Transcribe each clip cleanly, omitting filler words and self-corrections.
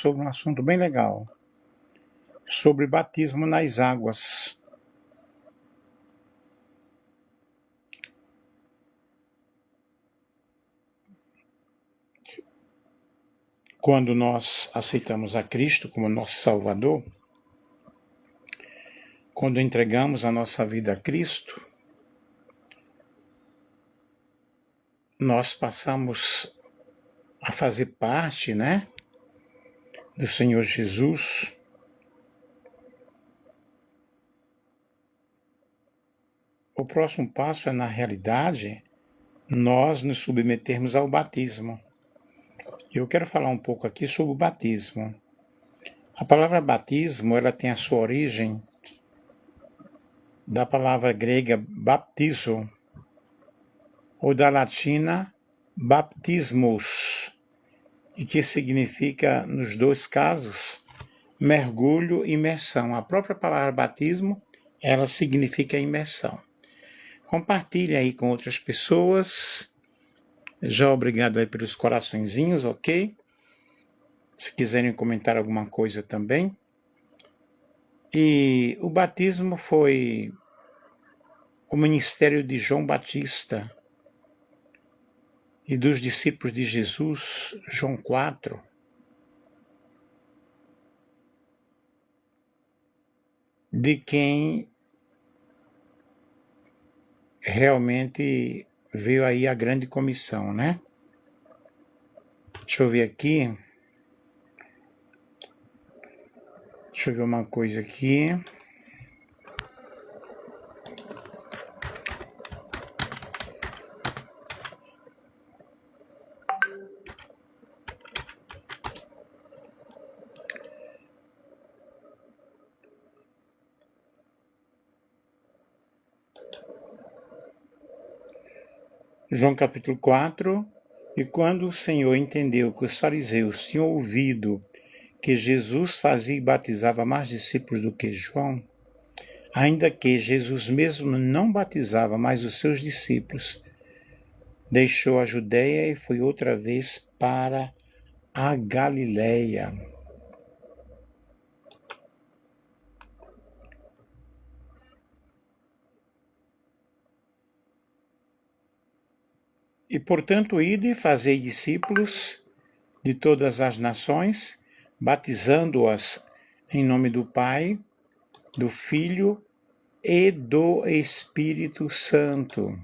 sobre um assunto bem legal, sobre batismo nas águas. Quando nós aceitamos a Cristo como nosso Salvador, quando entregamos a nossa vida a Cristo, nós passamos a fazer parte, do Senhor Jesus. O próximo passo é, na realidade, nós nos submetermos ao batismo. Eu quero falar um pouco aqui sobre o batismo. A palavra batismo, ela tem a sua origem da palavra grega baptizo, ou da latina baptismus, e que significa, nos dois casos, mergulho e imersão. A própria palavra batismo, ela significa imersão. Compartilhe aí com outras pessoas. Já obrigado aí pelos coraçõezinhos, ok? Se quiserem comentar alguma coisa também. E o batismo foi o ministério de João Batista e dos discípulos de Jesus, João 4. De quem realmente veio aí a grande comissão, Deixa eu ver aqui. Deixa eu ver uma coisa aqui. João capítulo 4. E quando o Senhor entendeu que os fariseus tinham ouvido que Jesus fazia e batizava mais discípulos do que João, ainda que Jesus mesmo não batizava mais os seus discípulos, deixou a Judeia e foi outra vez para a Galileia. E, portanto, ide e fazei discípulos de todas as nações, batizando-as em nome do Pai, do Filho e do Espírito Santo.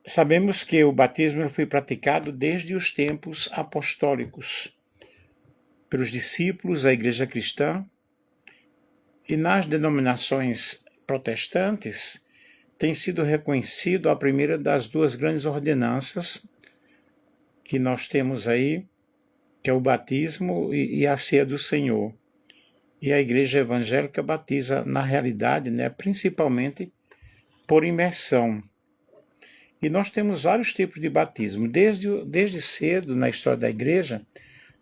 Sabemos que o batismo foi praticado desde os tempos apostólicos, pelos discípulos, a igreja cristã, e nas denominações protestantes tem sido reconhecido a primeira das duas grandes ordenanças que nós temos aí, que é o batismo e a ceia do Senhor. E a igreja evangélica batiza, na realidade, principalmente por imersão. E nós temos vários tipos de batismo. Desde cedo, na história da igreja,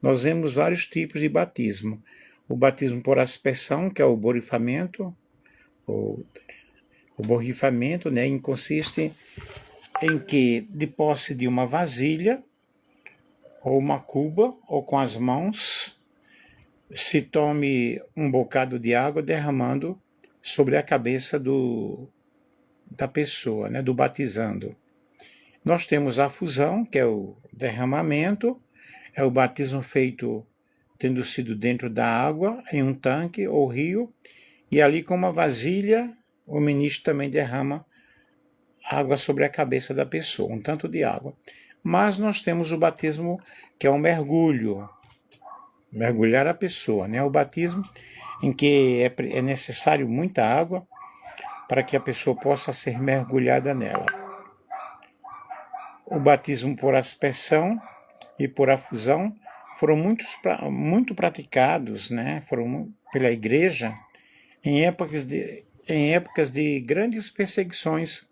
nós vemos vários tipos de batismo. O batismo por aspersão, que é o borrifamento. O borrifamento, consiste em que, de posse de uma vasilha, ou uma cuba, ou com as mãos, se tome um bocado de água derramando sobre a cabeça da pessoa, do batizando. Nós temos a fusão, que é o derramamento, é o batismo feito tendo sido dentro da água, em um tanque ou rio, e ali com uma vasilha, o ministro também derrama água sobre a cabeça da pessoa, um tanto de água. Mas nós temos o batismo, que é um mergulho, mergulhar a pessoa, o batismo em que é necessário muita água para que a pessoa possa ser mergulhada nela. O batismo por aspersão e por afusão foram muito praticados, foram pela igreja em épocas de grandes perseguições,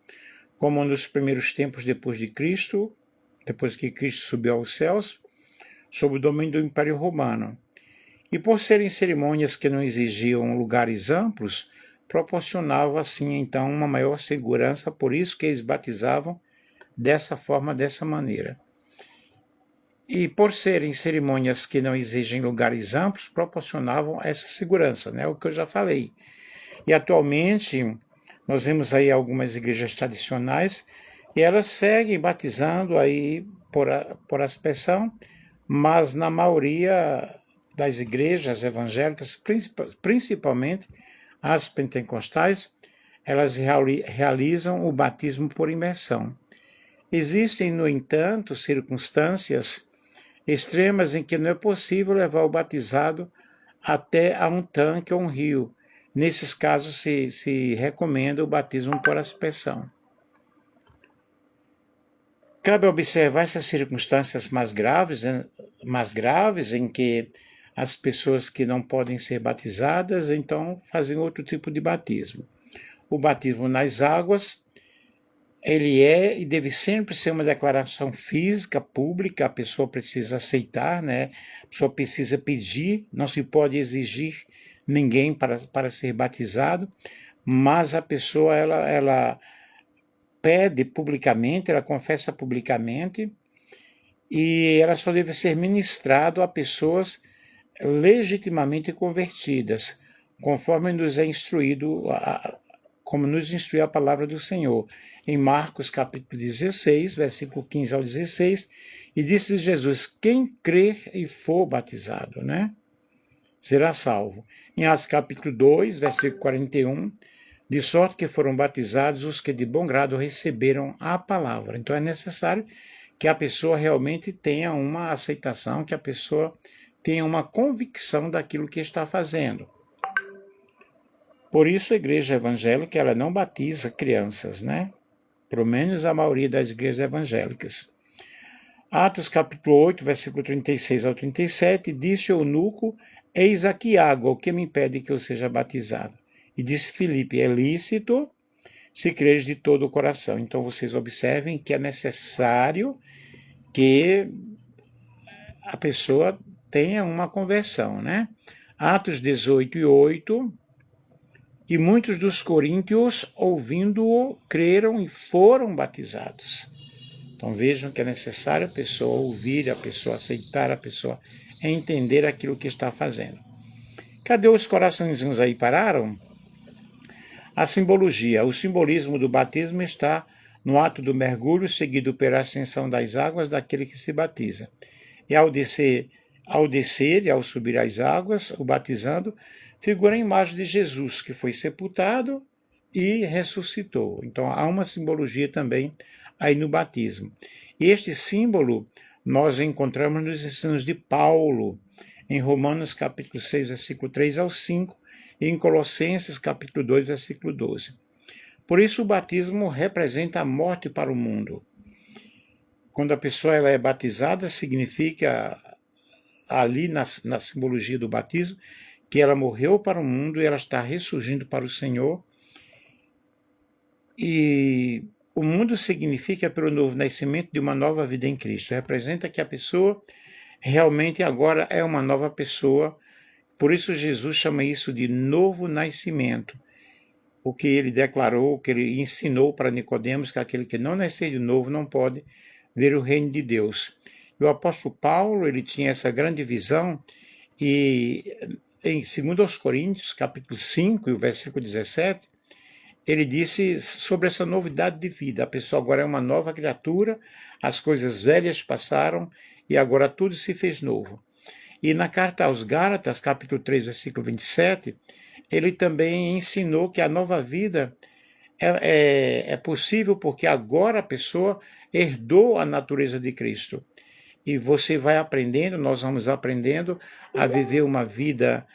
como nos primeiros tempos depois de Cristo, depois que Cristo subiu aos céus, sob o domínio do Império Romano. E por serem cerimônias que não exigiam lugares amplos, proporcionava assim então uma maior segurança, por isso que eles batizavam dessa forma, dessa maneira. E por serem cerimônias que não exigem lugares amplos, proporcionavam essa segurança, né? O que eu já falei. E atualmente, nós vemos aí algumas igrejas tradicionais e elas seguem batizando aí por aspersão, mas na maioria das igrejas evangélicas, principalmente as pentecostais, elas realizam o batismo por imersão. Existem, no entanto, circunstâncias extremas em que não é possível levar o batizado até a um tanque ou um rio. Nesses casos se recomenda o batismo por aspersão. Cabe observar essas circunstâncias mais graves em que as pessoas que não podem ser batizadas, então fazem outro tipo de batismo. O batismo nas águas, ele é e deve sempre ser uma declaração física, pública, a pessoa precisa aceitar, né? A pessoa precisa pedir, não se pode exigir ninguém para ser batizado, mas a pessoa, ela pede publicamente, ela confessa publicamente, e ela só deve ser ministrado a pessoas legitimamente convertidas, conforme nos é instruído, como nos instrui a palavra do Senhor. Em Marcos capítulo 16, versículo 15 ao 16, e disse Jesus, quem crer e for batizado, né, será salvo. Em Atos capítulo 2, versículo 41, de sorte que foram batizados os que de bom grado receberam a palavra. Então é necessário que a pessoa realmente tenha uma aceitação, que a pessoa tenha uma convicção daquilo que está fazendo. Por isso a igreja evangélica, ela não batiza crianças, né? Pelo menos a maioria das igrejas evangélicas. Atos capítulo 8, versículo 36 ao 37, disse o eunuco, eis aqui água, o que me impede que eu seja batizado? E disse Filipe, é lícito se creres de todo o coração. Então vocês observem que é necessário que a pessoa tenha uma conversão, né? Atos 18 e 8, e muitos dos coríntios, ouvindo-o, creram e foram batizados. Então vejam que é necessário a pessoa ouvir, a pessoa aceitar, a pessoa entender aquilo que está fazendo. Cadê os coraçõezinhos aí? Pararam? A simbologia. O simbolismo do batismo está no ato do mergulho, seguido pela ascensão das águas daquele que se batiza. E ao descer e ao subir as águas, o batizando, figura a imagem de Jesus, que foi sepultado e ressuscitou. Então há uma simbologia também aí no batismo. E este símbolo nós encontramos nos ensinos de Paulo, em Romanos capítulo 6, versículo 3 ao 5, e em Colossenses capítulo 2, versículo 12. Por isso o batismo representa a morte para o mundo. Quando a pessoa ela é batizada, significa ali na simbologia do batismo, que ela morreu para o mundo e ela está ressurgindo para o Senhor. E o mundo significa pelo novo nascimento de uma nova vida em Cristo. Representa que a pessoa realmente agora é uma nova pessoa. Por isso Jesus chama isso de novo nascimento. O que ele declarou, o que ele ensinou para Nicodemos, que aquele que não nascer de novo não pode ver o reino de Deus. E o apóstolo Paulo, ele tinha essa grande visão, e em 2 Coríntios, capítulo 5, e o versículo 17, ele disse sobre essa novidade de vida. A pessoa agora é uma nova criatura, as coisas velhas passaram e agora tudo se fez novo. E na carta aos Gálatas, capítulo 3, versículo 27, ele também ensinou que a nova vida é possível porque agora a pessoa herdou a natureza de Cristo. E você vai aprendendo, nós vamos aprendendo a viver uma vida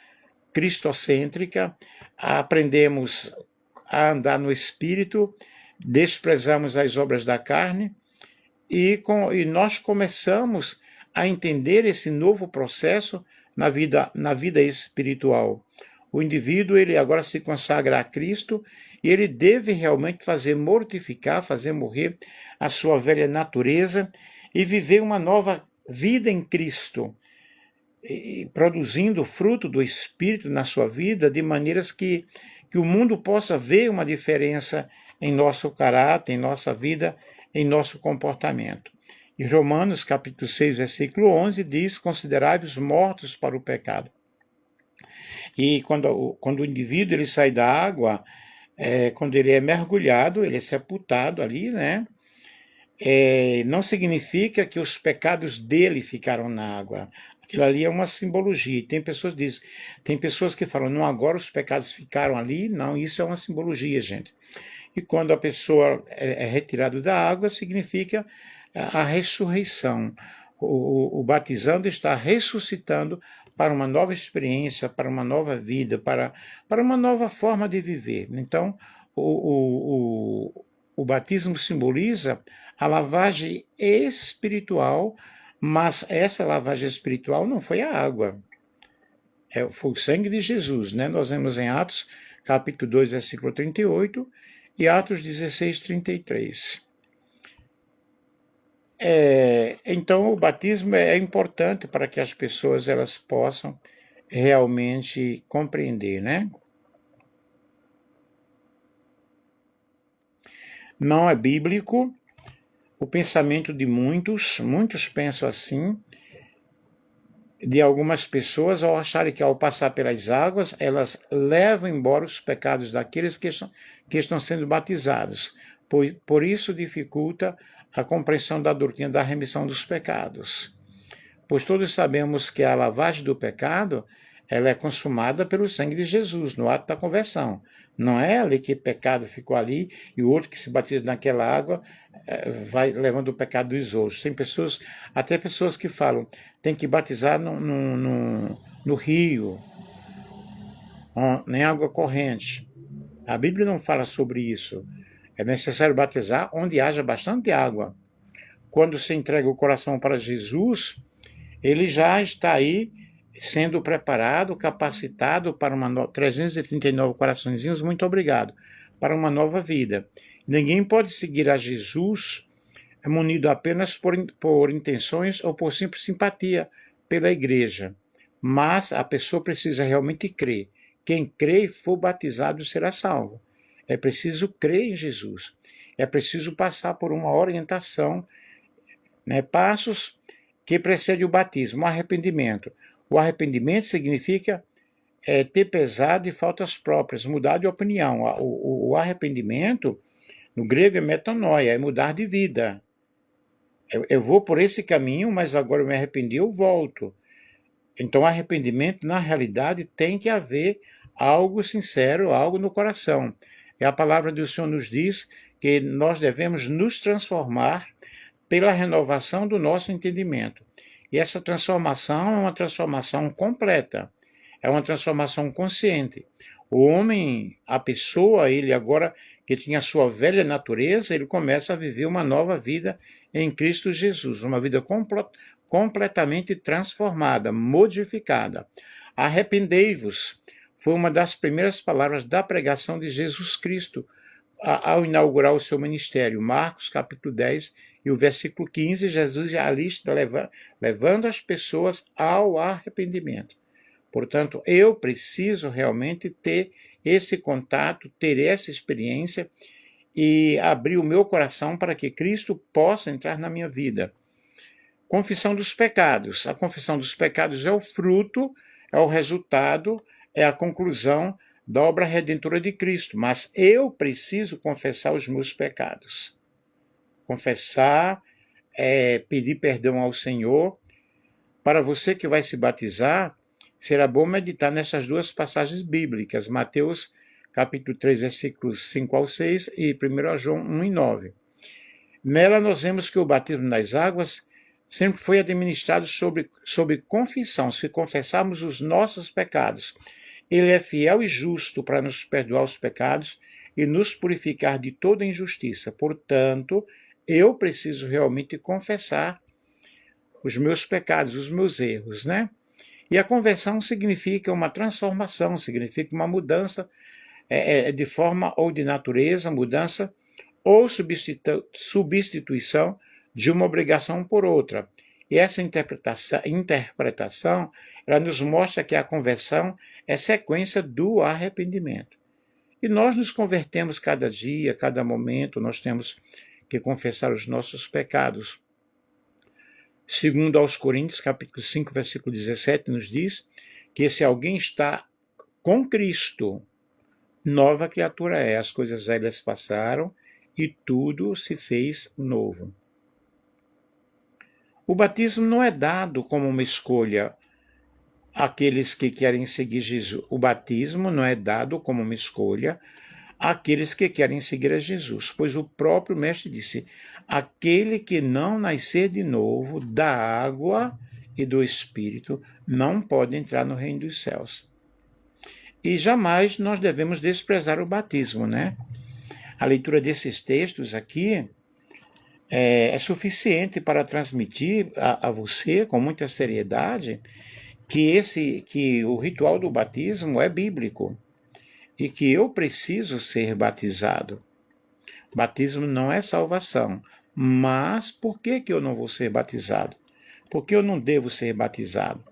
cristocêntrica, aprendemos a andar no Espírito, desprezamos as obras da carne e nós começamos a entender esse novo processo na vida espiritual. O indivíduo, ele agora se consagra a Cristo e ele deve realmente fazer mortificar, fazer morrer a sua velha natureza e viver uma nova vida em Cristo, e produzindo o fruto do Espírito na sua vida, de maneiras que o mundo possa ver uma diferença em nosso caráter, em nossa vida, em nosso comportamento. E Romanos, capítulo 6, versículo 11, diz: considerai-vos mortos para o pecado. E quando o indivíduo ele sai da água, quando ele é mergulhado, ele é sepultado ali, né? Não significa que os pecados dele ficaram na água. Aquilo ali é uma simbologia. Tem pessoas que falam, não, agora os pecados ficaram ali. Não, isso é uma simbologia, gente. E quando a pessoa é retirada da água, significa a ressurreição. O batizando está ressuscitando para uma nova experiência, para uma nova vida, para uma nova forma de viver. Então, o batismo simboliza a lavagem espiritual, mas essa lavagem espiritual não foi a água, foi o sangue de Jesus, né? Nós vemos em Atos, capítulo 2, versículo 38, e Atos 16, 33. Então, o batismo é importante para que as pessoas elas possam realmente compreender, né? Não é bíblico o pensamento de muitos pensam assim, de algumas pessoas ao acharem que ao passar pelas águas, elas levam embora os pecados daqueles que estão sendo batizados. Por isso dificulta a compreensão da doutrina da remissão dos pecados. Pois todos sabemos que a lavagem do pecado ela é consumada pelo sangue de Jesus, no ato da conversão. Não é ali que o pecado ficou ali e o outro que se batiza naquela água vai levando o pecado dos outros. Tem pessoas, até pessoas que falam, tem que batizar no rio, em água corrente. A Bíblia não fala sobre isso. É necessário batizar onde haja bastante água. Quando se entrega o coração para Jesus, ele já está aí sendo preparado, capacitado para 339 coraçõezinhos, muito obrigado, para uma nova vida. Ninguém pode seguir a Jesus munido apenas por intenções ou por simples simpatia pela igreja. Mas a pessoa precisa realmente crer. Quem crê e for batizado será salvo. É preciso crer em Jesus. É preciso passar por uma orientação, né, passos que precedem o batismo, o arrependimento. O arrependimento significa ter pesar de faltas próprias, mudar de opinião. O arrependimento, no grego, é metanoia, é mudar de vida. Eu vou por esse caminho, mas agora eu me arrependi, eu volto. Então, arrependimento, na realidade, tem que haver algo sincero, algo no coração. A palavra do Senhor nos diz que nós devemos nos transformar pela renovação do nosso entendimento. E essa transformação é uma transformação completa, é uma transformação consciente. O homem, a pessoa, ele agora que tinha a sua velha natureza, ele começa a viver uma nova vida em Cristo Jesus, uma vida completamente transformada, modificada. Arrependei-vos foi uma das primeiras palavras da pregação de Jesus Cristo ao inaugurar o seu ministério. Marcos, capítulo 10, e o versículo 15, Jesus já ali está levando as pessoas ao arrependimento. Portanto, eu preciso realmente ter esse contato, ter essa experiência e abrir o meu coração para que Cristo possa entrar na minha vida. Confissão dos pecados. A confissão dos pecados é o fruto, é o resultado, é a conclusão da obra redentora de Cristo. Mas eu preciso confessar os meus pecados. Confessar, pedir perdão ao Senhor. Para você que vai se batizar, será bom meditar nessas duas passagens bíblicas, Mateus capítulo 3, versículos 5 ao 6 e 1 João 1 e 9. Nela nós vemos que o batismo nas águas sempre foi administrado sob confissão. Se confessarmos os nossos pecados, ele é fiel e justo para nos perdoar os pecados e nos purificar de toda injustiça. Portanto, eu preciso realmente confessar os meus pecados, os meus erros, né? E a conversão significa uma transformação, significa uma mudança de forma ou de natureza, mudança ou substituição de uma obrigação por outra. E essa interpretação ela nos mostra que a conversão é sequência do arrependimento. E nós nos convertemos cada dia, cada momento, nós temos que confessar os nossos pecados. Segundo aos Coríntios, capítulo 5, versículo 17, nos diz que se alguém está com Cristo, nova criatura é. As coisas velhas passaram e tudo se fez novo. O batismo não é dado como uma escolha àqueles que querem seguir Jesus. O batismo não é dado como uma escolha àqueles que querem seguir a Jesus, pois o próprio Mestre disse: aquele que não nascer de novo da água e do Espírito não pode entrar no reino dos céus. E jamais nós devemos desprezar o batismo, né? A leitura desses textos aqui é suficiente para transmitir a você, com muita seriedade, que o ritual do batismo é bíblico e que eu preciso ser batizado. Batismo não é salvação. Mas por que eu não vou ser batizado? Por que eu não devo ser batizado?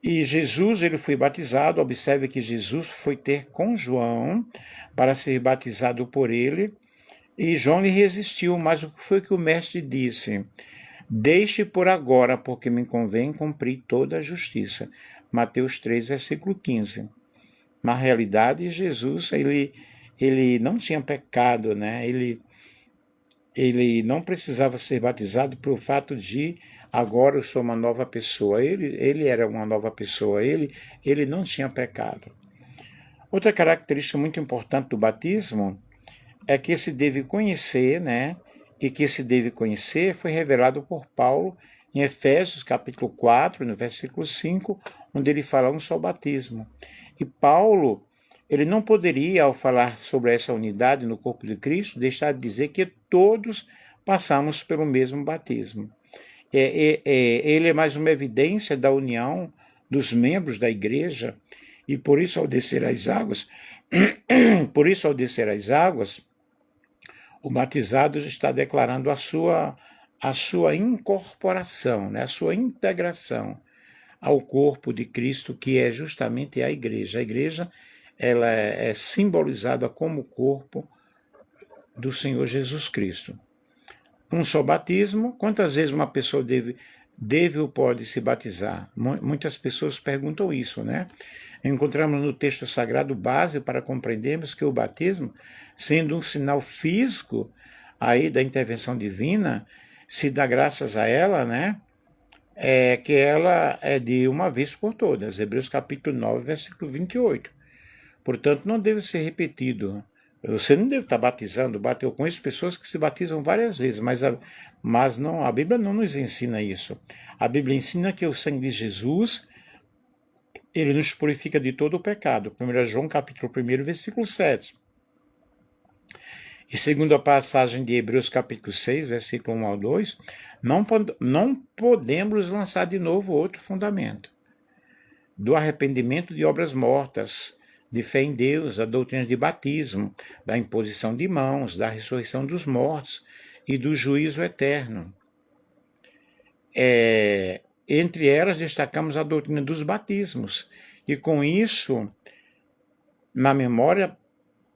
E Jesus, ele foi batizado. Observe que Jesus foi ter com João para ser batizado por ele. E João lhe resistiu, mas o que foi que o mestre disse? Deixe por agora, porque me convém cumprir toda a justiça. Mateus 3, versículo 15. Na realidade, Jesus, ele não tinha pecado, né? Ele não precisava ser batizado pelo fato de agora eu sou uma nova pessoa. Ele era uma nova pessoa, ele não tinha pecado. Outra característica muito importante do batismo é que se deve conhecer, né? E que se deve conhecer foi revelado por Paulo em Efésios capítulo 4, no versículo 5, onde ele fala um só batismo. E Paulo, ele não poderia, ao falar sobre essa unidade no corpo de Cristo, deixar de dizer que todos passamos pelo mesmo batismo. Ele é mais uma evidência da união dos membros da igreja, e por isso, ao descer as águas, o batizado está declarando a sua incorporação, né, a sua integração ao corpo de Cristo, que é justamente a igreja. A igreja, ela é simbolizada como o corpo do Senhor Jesus Cristo. Um só batismo. Quantas vezes uma pessoa deve ou pode se batizar? Muitas pessoas perguntam isso, né? Encontramos no texto sagrado base para compreendermos que o batismo, sendo um sinal físico aí da intervenção divina, se dá graças a ela, né? Que ela é de uma vez por todas. Hebreus capítulo 9, versículo 28. Portanto, não deve ser repetido. Você não deve estar batizando. Eu conheço pessoas que se batizam várias vezes, mas não, a Bíblia não nos ensina isso. A Bíblia ensina que o sangue de Jesus, ele nos purifica de todo o pecado. 1 João capítulo 1, versículo 7. E segundo a passagem de Hebreus capítulo 6, versículo 1 ao 2, não podemos lançar de novo outro fundamento do arrependimento de obras mortas, de fé em Deus, da doutrina de batismo, da imposição de mãos, da ressurreição dos mortos e do juízo eterno. Entre elas destacamos a doutrina dos batismos, e com isso, na memória,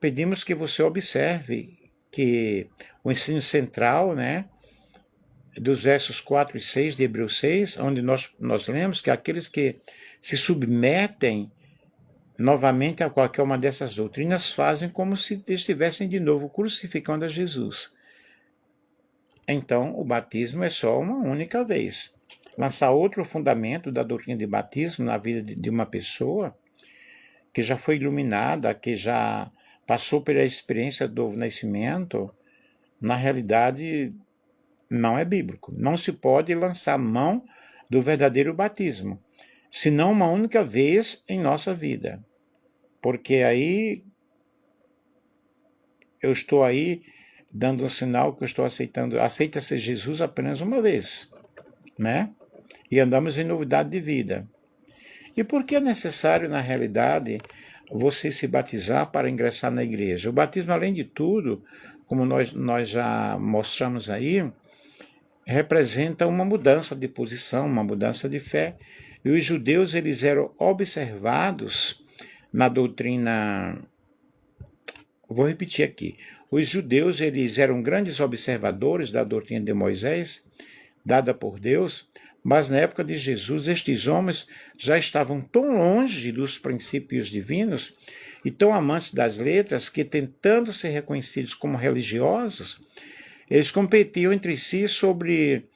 pedimos que você observe que o ensino central, né, dos versos 4 e 6 de Hebreus 6, onde nós lemos que aqueles que se submetem novamente a qualquer uma dessas doutrinas fazem como se estivessem de novo crucificando a Jesus. Então, o batismo é só uma única vez. Lançar outro fundamento da doutrina de batismo na vida de uma pessoa que já foi iluminada, que já passou pela experiência do nascimento, na realidade não é bíblico. Não se pode lançar mão do verdadeiro batismo, senão uma única vez em nossa vida. Porque aí eu estou aí dando um sinal que eu estou aceitando, aceita-se Jesus apenas uma vez, né? E andamos em novidade de vida. E por que é necessário, na realidade, você se batizar para ingressar na igreja? O batismo, além de tudo, como nós já mostramos aí, representa uma mudança de posição, uma mudança de fé. E os judeus, eles eram observados na doutrina. Vou repetir aqui. Os judeus, eles eram grandes observadores da doutrina de Moisés, dada por Deus, mas na época de Jesus, estes homens já estavam tão longe dos princípios divinos e tão amantes das letras que, tentando ser reconhecidos como religiosos, eles competiam entre si sobre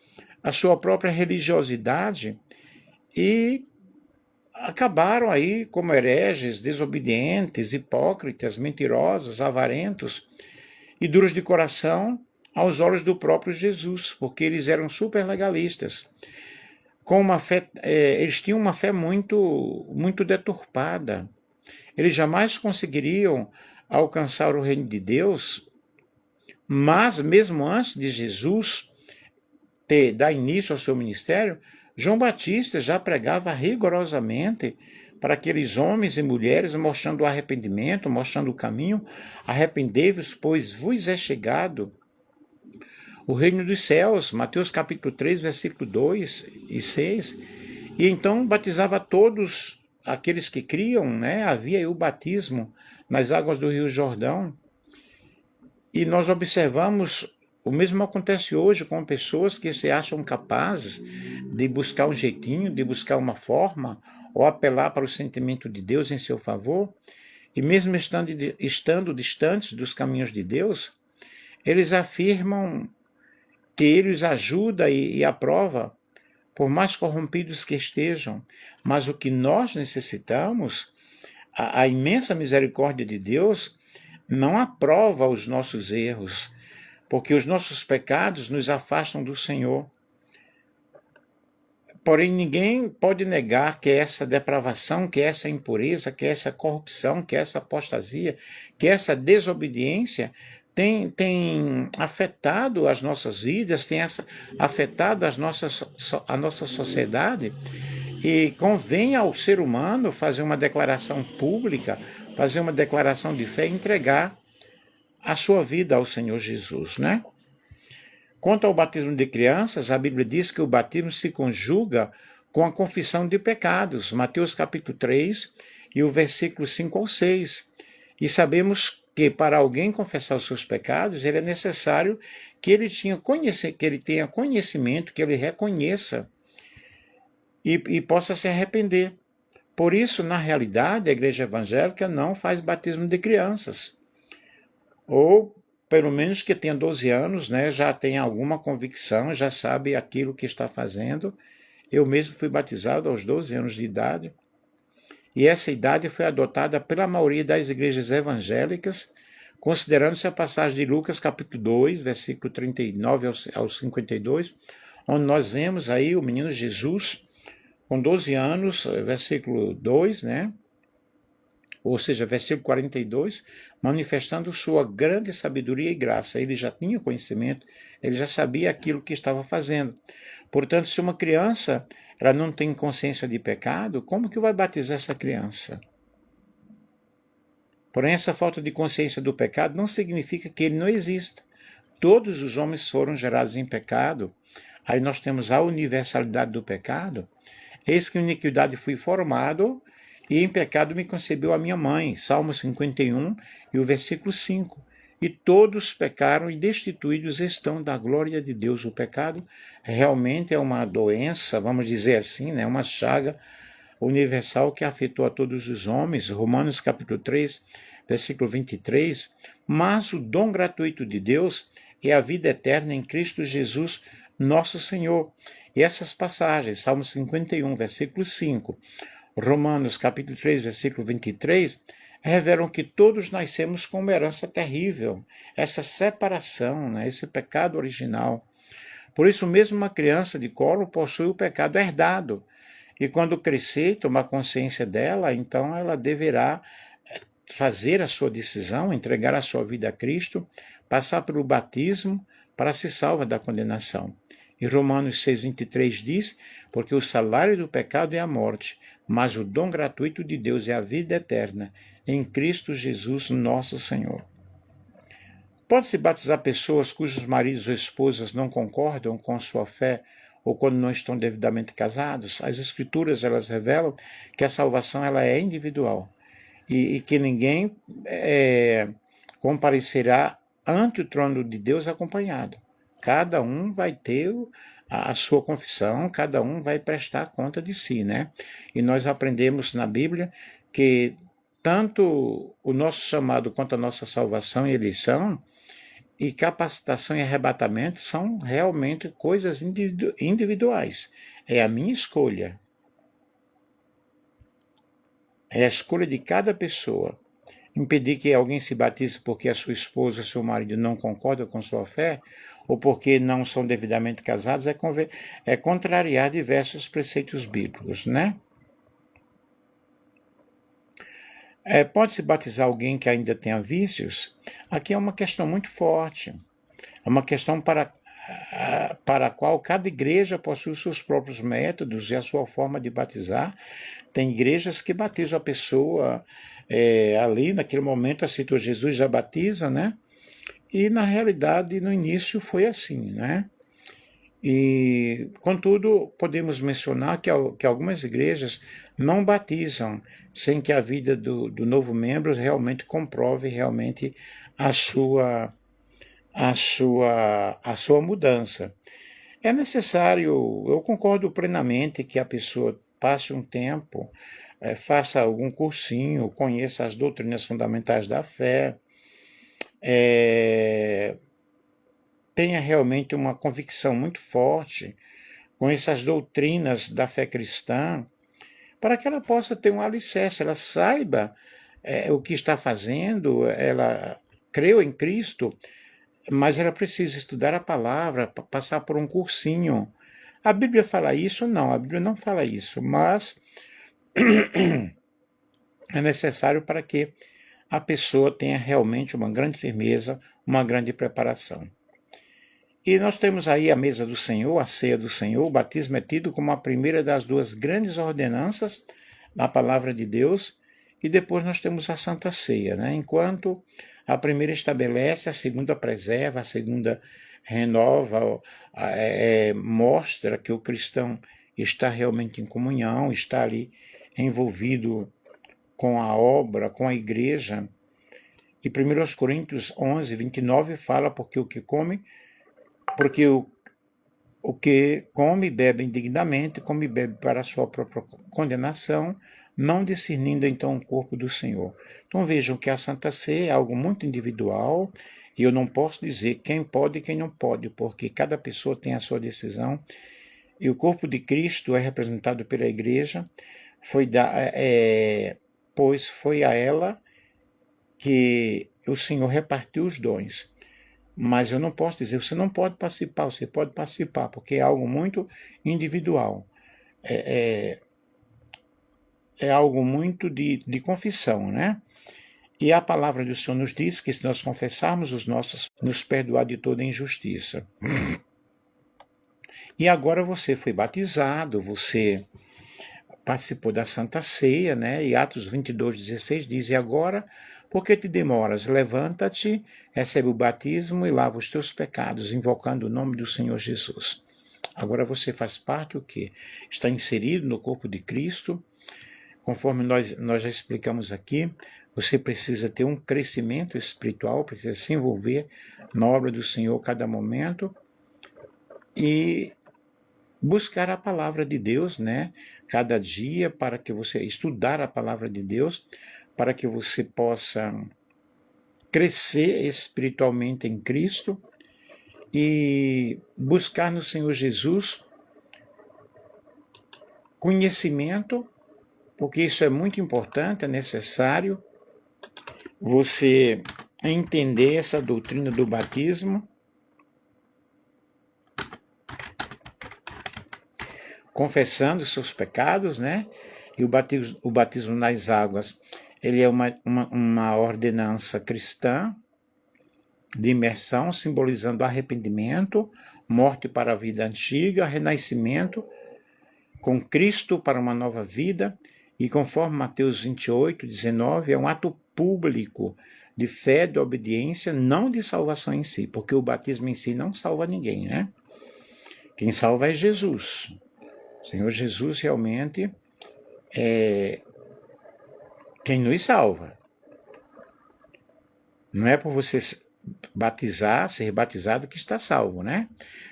a sua própria religiosidade e acabaram aí como hereges, desobedientes, hipócritas, mentirosos, avarentos e duros de coração aos olhos do próprio Jesus, porque eles eram super legalistas. Com uma fé, eles tinham uma fé muito deturpada. Eles jamais conseguiriam alcançar o reino de Deus, mas mesmo antes de Jesus dar início ao seu ministério, João Batista já pregava rigorosamente para aqueles homens e mulheres, mostrando o arrependimento, mostrando o caminho. Arrependei-vos, pois vos é chegado o reino dos céus, Mateus capítulo 3, versículo 2 e 6, e então batizava todos aqueles que criam, né? Havia aí o batismo nas águas do Rio Jordão, e nós observamos, o mesmo acontece hoje com pessoas que se acham capazes de buscar um jeitinho, de buscar uma forma, ou apelar para o sentimento de Deus em seu favor, e mesmo estando distantes dos caminhos de Deus, eles afirmam que ele os ajuda e aprova, por mais corrompidos que estejam. Mas o que nós necessitamos, a imensa misericórdia de Deus, não aprova os nossos erros, porque os nossos pecados nos afastam do Senhor. Porém, ninguém pode negar que essa depravação, que essa impureza, que essa corrupção, que essa apostasia, que essa desobediência tem afetado as nossas vidas, tem afetado a nossa sociedade, e convém ao ser humano fazer uma declaração pública, fazer uma declaração de fé e entregar a sua vida ao Senhor Jesus, né? Quanto ao batismo de crianças, a Bíblia diz que o batismo se conjuga com a confissão de pecados, Mateus capítulo 3 e o versículo 5 ao 6. E sabemos que para alguém confessar os seus pecados, ele é necessário que ele tenha conhecimento, que ele reconheça e possa se arrepender. Por isso, na realidade, a igreja evangélica não faz batismo de crianças. Ou, pelo menos que tenha 12 anos, né, já tem alguma convicção, já sabe aquilo que está fazendo. Eu mesmo fui batizado aos 12 anos de idade. E essa idade foi adotada pela maioria das igrejas evangélicas, considerando-se a passagem de Lucas capítulo 2, versículo 39 ao 52, onde nós vemos aí o menino Jesus com 12 anos, versículo 2, né? Ou seja, versículo 42, manifestando sua grande sabedoria e graça. Ele já tinha conhecimento, ele já sabia aquilo que estava fazendo. Portanto, se uma criança ela não tem consciência de pecado, como que vai batizar essa criança? Porém, essa falta de consciência do pecado não significa que ele não exista. Todos os homens foram gerados em pecado. Aí nós temos a universalidade do pecado. Eis que em iniquidade fui formado, e em pecado me concebeu a minha mãe. Salmo 51 e o versículo 5. E todos pecaram e destituídos estão da glória de Deus. O pecado realmente é uma doença, vamos dizer assim, né? Uma chaga universal que afetou a todos os homens. Romanos capítulo 3, versículo 23. Mas o dom gratuito de Deus é a vida eterna em Cristo Jesus, nosso Senhor. E essas passagens, Salmo 51, versículo 5, Romanos capítulo 3, versículo 23, revelam que todos nascemos com uma herança terrível, essa separação, né, esse pecado original. Por isso mesmo uma criança de colo possui o pecado herdado, e quando crescer e tomar consciência dela, então ela deverá fazer a sua decisão, entregar a sua vida a Cristo, passar pelo batismo para se salvar da condenação. E Romanos 6,23 diz, porque o salário do pecado é a morte, mas o dom gratuito de Deus é a vida eterna, em Cristo Jesus nosso Senhor. Pode-se batizar pessoas cujos maridos ou esposas não concordam com sua fé ou quando não estão devidamente casados? As Escrituras elas revelam que a salvação ela é individual e que ninguém comparecerá ante o trono de Deus acompanhado. Cada um vai ter a sua confissão, cada um vai prestar conta de si, né? E nós aprendemos na Bíblia que tanto o nosso chamado quanto a nossa salvação e eleição e capacitação e arrebatamento são realmente coisas individuais. É a minha escolha. É a escolha de cada pessoa. Impedir que alguém se batize porque a sua esposa, seu marido não concordam com sua fé, ou porque não são devidamente casados, é contrariar diversos preceitos bíblicos, né? Pode-se batizar alguém que ainda tenha vícios? Aqui é uma questão muito forte. É uma questão para a qual cada igreja possui os seus próprios métodos e a sua forma de batizar. Tem igrejas que batizam a pessoa ali, naquele momento, aceitou Jesus, já batiza, né? E, na realidade, no início foi assim, né? E, contudo, podemos mencionar que algumas igrejas não batizam sem que a vida do novo membro realmente comprove realmente a sua mudança. É necessário, eu concordo plenamente que a pessoa passe um tempo, faça algum cursinho, conheça as doutrinas fundamentais da fé, tenha realmente uma convicção muito forte com essas doutrinas da fé cristã, para que ela possa ter um alicerce, ela saiba o que está fazendo, ela creu em Cristo, mas ela precisa estudar a palavra, passar por um cursinho. A Bíblia fala isso? Não, a Bíblia não fala isso, mas é necessário para que a pessoa tenha realmente uma grande firmeza, uma grande preparação. E nós temos aí a mesa do Senhor, a ceia do Senhor. O batismo é tido como a primeira das duas grandes ordenanças na palavra de Deus, e depois nós temos a Santa Ceia, né? Enquanto a primeira estabelece, a segunda preserva, a segunda renova, mostra que o cristão está realmente em comunhão, está ali envolvido com a obra, com a igreja. E 1 Coríntios 11, 29 fala porque o que come e bebe indignamente, come e bebe para a sua própria condenação, não discernindo então o corpo do Senhor. Então vejam que a Santa Ceia é algo muito individual, e eu não posso dizer quem pode e quem não pode, porque cada pessoa tem a sua decisão, e o corpo de Cristo é representado pela igreja, pois foi a ela que o Senhor repartiu os dons. Mas eu não posso dizer, você não pode participar, você pode participar, porque é algo muito individual. É algo muito de confissão, né? E a palavra do Senhor nos diz que se nós confessarmos os nossos, nos perdoar de toda injustiça. E agora você foi batizado, você participou da Santa Ceia, né? E Atos 22:16 diz, e agora, por que te demoras? Levanta-te, recebe o batismo e lava os teus pecados, invocando o nome do Senhor Jesus. Agora você faz parte o quê? Está inserido no corpo de Cristo. Conforme nós já explicamos aqui, você precisa ter um crescimento espiritual, precisa se envolver na obra do Senhor a cada momento e buscar a palavra de Deus, né? Cada dia, para que você estudar a palavra de Deus, para que você possa crescer espiritualmente em Cristo e buscar no Senhor Jesus conhecimento, porque isso é muito importante, é necessário você entender essa doutrina do batismo, confessando os seus pecados, né? E o batismo nas águas, ele é uma ordenança cristã de imersão, simbolizando arrependimento, morte para a vida antiga, renascimento com Cristo para uma nova vida, e conforme Mateus 28:19, é um ato público de fé, de obediência, não de salvação em si, porque o batismo em si não salva ninguém, né? Quem salva é Jesus. O Senhor Jesus realmente é quem nos salva. Não é por você batizar, ser batizado, que está salvo, né?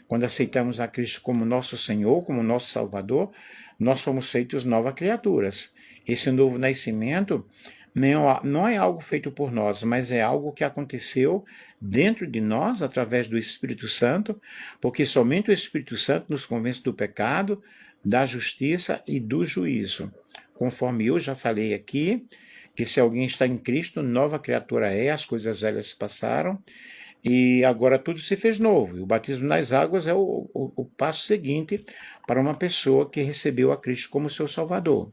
Quando aceitamos a Cristo como nosso Senhor, como nosso Salvador, nós somos feitos novas criaturas. Esse novo nascimento não é algo feito por nós, mas é algo que aconteceu dentro de nós, através do Espírito Santo, porque somente o Espírito Santo nos convence do pecado, da justiça e do juízo. Conforme eu já falei aqui, que se alguém está em Cristo, nova criatura é, as coisas velhas se passaram, e agora tudo se fez novo. E o batismo nas águas é o passo seguinte para uma pessoa que recebeu a Cristo como seu Salvador.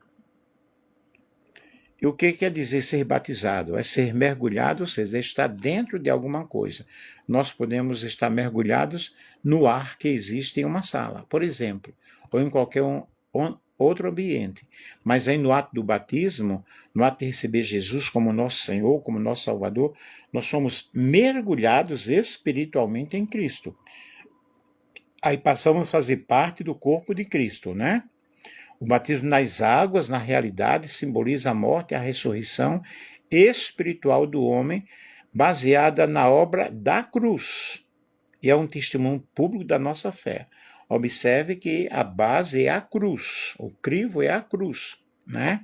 E o que quer dizer ser batizado? É ser mergulhado, ou seja, estar dentro de alguma coisa. Nós podemos estar mergulhados no ar que existe em uma sala, por exemplo, ou em qualquer outro ambiente. Mas aí no ato do batismo, no ato de receber Jesus como nosso Senhor, como nosso Salvador, nós somos mergulhados espiritualmente em Cristo. Aí passamos a fazer parte do corpo de Cristo, né? O batismo nas águas, na realidade, simboliza a morte e a ressurreição espiritual do homem, baseada na obra da cruz. E é um testemunho público da nossa fé. Observe que a base é a cruz, o crivo é a cruz, né?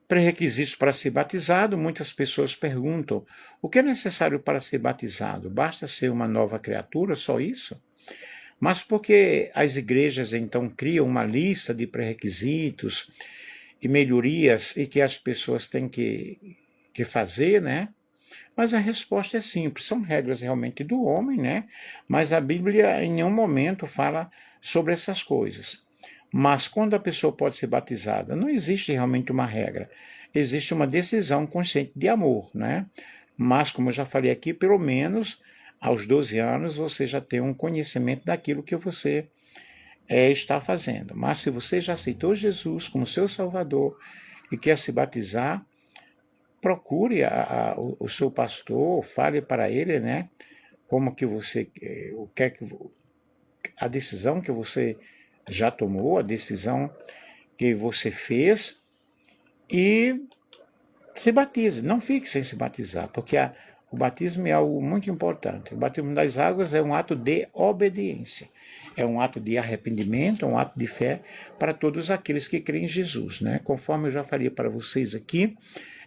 Pré-requisitos para ser batizado, muitas pessoas perguntam: o que é necessário para ser batizado? Basta ser uma nova criatura, só isso? Mas por que as igrejas então criam uma lista de pré-requisitos e melhorias e que as pessoas têm que fazer, né? Mas a resposta é simples, são regras realmente do homem, né? Mas a Bíblia em nenhum momento fala sobre essas coisas. Mas quando a pessoa pode ser batizada, não existe realmente uma regra. Existe uma decisão consciente de amor, né? Mas, como eu já falei aqui, pelo menos aos 12 anos você já tem um conhecimento daquilo que você está fazendo. Mas se você já aceitou Jesus como seu Salvador e quer se batizar, procure o seu pastor, fale para ele, né? Como que você, o que é que a decisão que você já tomou, a decisão que você fez, e se batize. Não fique sem se batizar, porque o batismo é algo muito importante. O batismo das águas é um ato de obediência, é um ato de arrependimento, é um ato de fé para todos aqueles que creem em Jesus, né? Conforme eu já falei para vocês aqui,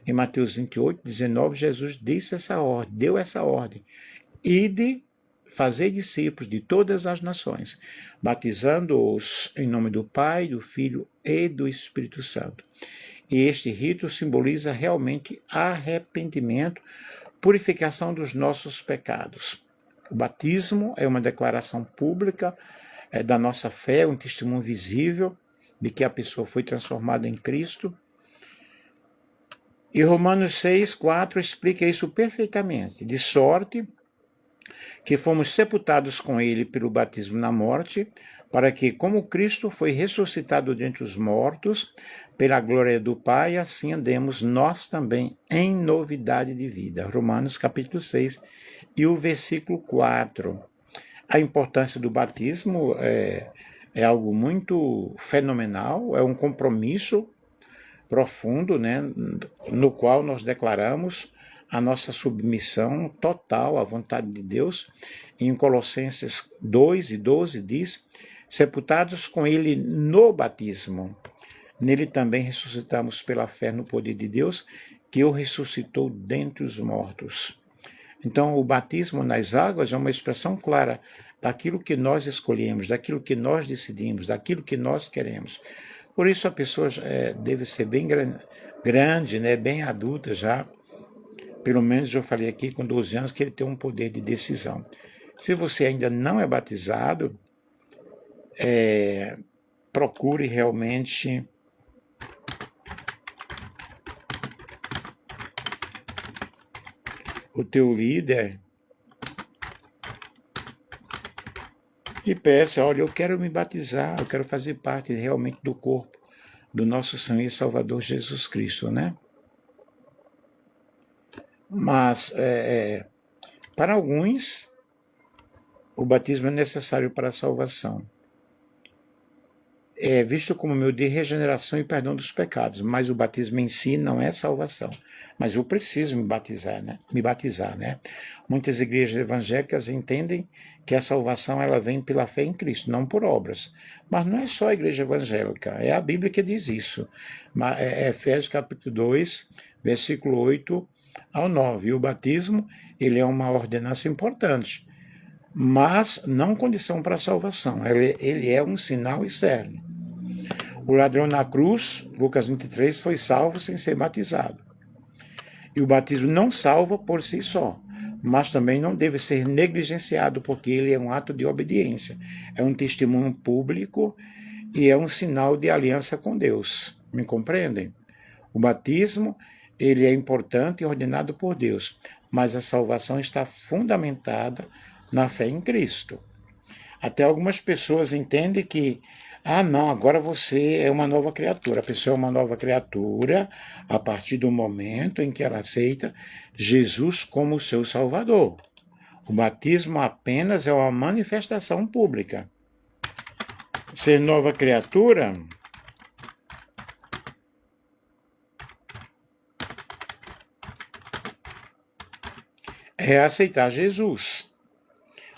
em Mateus 28, 19, Jesus disse essa ordem, deu essa ordem: ide fazer discípulos de todas as nações, batizando-os em nome do Pai, do Filho e do Espírito Santo. E este rito simboliza realmente arrependimento, purificação dos nossos pecados. O batismo é uma declaração pública da nossa fé, um testemunho visível de que a pessoa foi transformada em Cristo. E Romanos 6, 4 explica isso perfeitamente, de sorte que fomos sepultados com ele pelo batismo na morte, para que, como Cristo foi ressuscitado dentre os mortos, pela glória do Pai, assim andemos nós também em novidade de vida. Romanos capítulo 6 e o versículo 4. A importância do batismo é algo muito fenomenal, é um compromisso profundo, né, no qual nós declaramos a nossa submissão total à vontade de Deus. Em Colossenses 2 e 12 diz: sepultados com ele no batismo. Nele também ressuscitamos pela fé no poder de Deus, que o ressuscitou dentre os mortos. Então, o batismo nas águas é uma expressão clara daquilo que nós escolhemos, daquilo que nós decidimos, daquilo que nós queremos. Por isso, a pessoa deve ser bem grande, né, bem adulta já. Pelo menos eu falei aqui com 12 anos que ele tem um poder de decisão. Se você ainda não é batizado, procure realmente o teu líder e peça: olha, eu quero me batizar, eu quero fazer parte realmente do corpo do nosso Senhor e Salvador Jesus Cristo, né? Mas, para alguns, o batismo é necessário para a salvação. é visto como meio de regeneração e perdão dos pecados, mas o batismo em si não é salvação. Mas eu preciso me batizar, né? Muitas igrejas evangélicas entendem que a salvação ela vem pela fé em Cristo, não por obras. Mas não é só a igreja evangélica, é a Bíblia que diz isso. Efésios capítulo 2, versículo 8 ao 9. E o batismo, ele é uma ordenança importante, mas não condição para a salvação. Ele é um sinal externo. O ladrão na cruz, Lucas 23, foi salvo sem ser batizado. E o batismo não salva por si só, mas também não deve ser negligenciado, porque ele é um ato de obediência, é um testemunho público e é um sinal de aliança com Deus. Me compreendem? O batismo, ele é importante e ordenado por Deus, mas a salvação está fundamentada na fé em Cristo. Até algumas pessoas entendem que não, agora você é uma nova criatura. A pessoa é uma nova criatura a partir do momento em que ela aceita Jesus como seu Salvador. O batismo apenas é uma manifestação pública. Ser nova criatura é aceitar Jesus.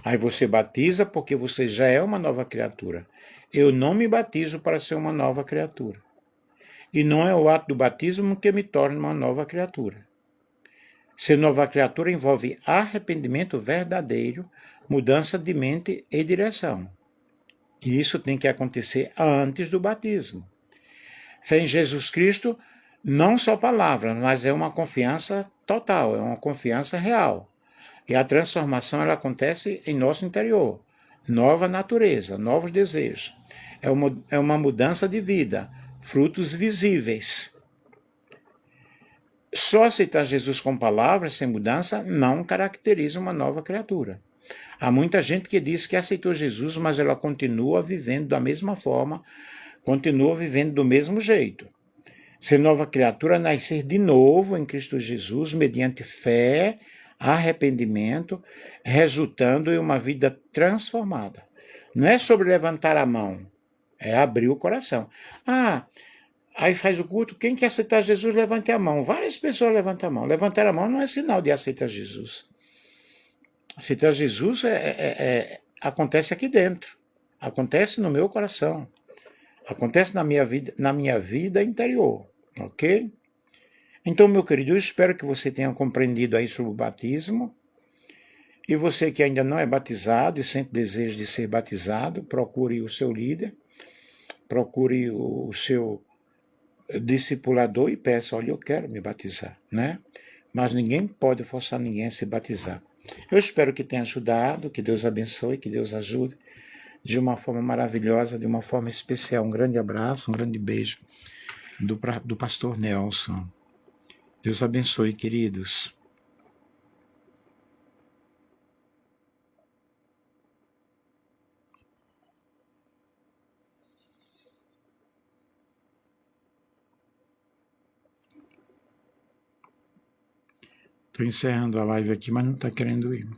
Aí você batiza porque você já é uma nova criatura. Eu não me batizo para ser uma nova criatura. E não é o ato do batismo que me torna uma nova criatura. Ser nova criatura envolve arrependimento verdadeiro, mudança de mente e direção. E isso tem que acontecer antes do batismo. Fé em Jesus Cristo, não só palavra, mas é uma confiança total, é uma confiança real. E a transformação ela acontece em nosso interior. Nova natureza, novos desejos. É uma mudança de vida, frutos visíveis. Só aceitar Jesus com palavras, sem mudança, não caracteriza uma nova criatura. Há muita gente que diz que aceitou Jesus, mas ela continua vivendo da mesma forma, continua vivendo do mesmo jeito. Ser nova criatura é nascer de novo em Cristo Jesus, mediante fé, arrependimento, resultando em uma vida transformada. Não é sobre levantar a mão, é abrir o coração. Aí faz o culto, quem quer aceitar Jesus, levante a mão. Várias pessoas levantam a mão. Levantar a mão não é sinal de aceitar Jesus. Aceitar Jesus acontece aqui dentro, acontece no meu coração, acontece na minha vida interior, ok? Então, meu querido, eu espero que você tenha compreendido aí sobre o batismo. E você que ainda não é batizado e sente desejo de ser batizado, procure o seu líder, procure o seu discipulador e peça, olha, eu quero me batizar, né? Mas ninguém pode forçar ninguém a se batizar. Eu espero que tenha ajudado, que Deus abençoe, que Deus ajude de uma forma maravilhosa, de uma forma especial. Um grande abraço, um grande beijo do pastor Nelson. Deus abençoe, queridos. Estou encerrando a live aqui, mas não está querendo ir.